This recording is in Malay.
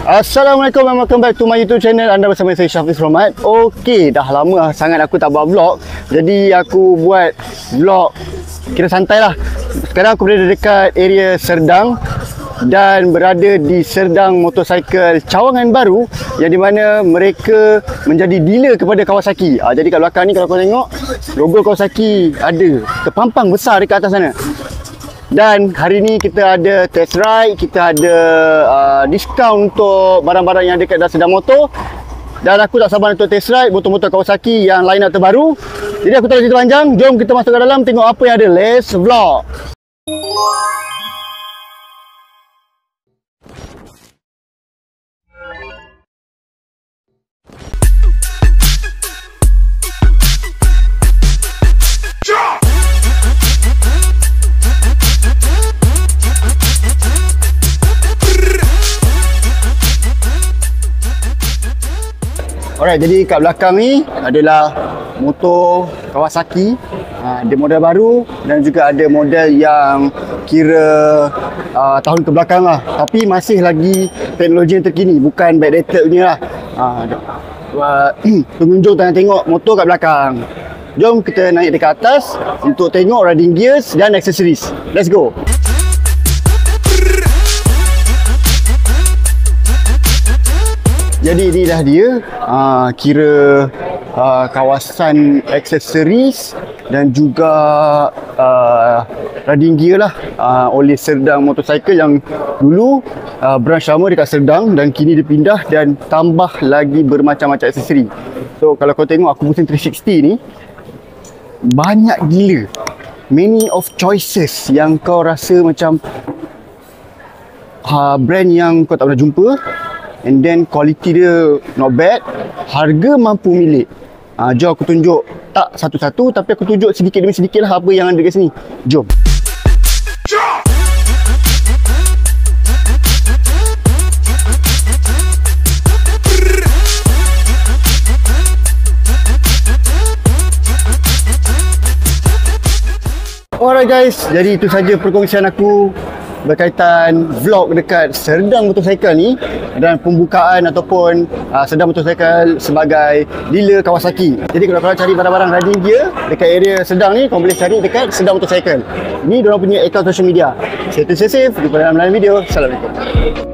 Assalamualaikum and welcome back to my YouTube channel. Anda bersama saya Syafiq Rahmat. Okey, dah lama sangat aku tak buat vlog. Jadi aku buat vlog kira santai lah. Sekarang aku berada dekat area Serdang dan berada di Serdang Motorcycle Cawangan Baru, yang di mana mereka menjadi dealer kepada Kawasaki. Jadi kat belakang ni kalau kau tengok, logo Kawasaki ada terpampang besar dekat atas sana. Dan hari ni kita ada test ride, kita ada diskaun untuk barang-barang yang ada kat Serdang Motor. Dan aku tak sabar untuk test ride motor-motor Kawasaki yang line up terbaru. Jadi aku tak nak cerita panjang, jom kita masuk ke dalam tengok apa yang ada. Let's vlog. Alright, jadi kat belakang ni adalah motor Kawasaki. Ada model baru dan juga ada model yang kira tahun ke belakang lah. Tapi masih lagi teknologi yang terkini, bukan backdated punya lah. Pengunjung tengah tengok motor kat belakang. Jom kita naik dekat atas untuk tengok riding gears dan accessories. Let's go! Jadi inilah dia, kira kawasan aksesoris dan juga riding gear lah oleh Serdang Motorcycle, yang dulu branch lama dekat Serdang dan kini dia pindah dan tambah lagi bermacam-macam aksesori. So kalau kau tengok aku pusing 360 ni, banyak gila, many of choices yang kau rasa macam brand yang kau tak pernah jumpa. And then quality dia not bad, harga mampu milik. Jom aku tunjuk, tak satu-satu tapi aku tunjuk sedikit demi sedikit lah apa yang ada kat sini. Jom. Alright guys, jadi itu saja perkongsian aku berkaitan vlog dekat Serdang Motorcycle ni dan pembukaan ataupun Serdang Motorcycle sebagai dealer Kawasaki. Jadi kalau korang cari barang-barang riding gear dekat area Serdang ni, korang boleh cari dekat Serdang Motorcycle. Ni diorang punya akaun social media. Stay safe, jumpa dalam lain video. Assalamualaikum.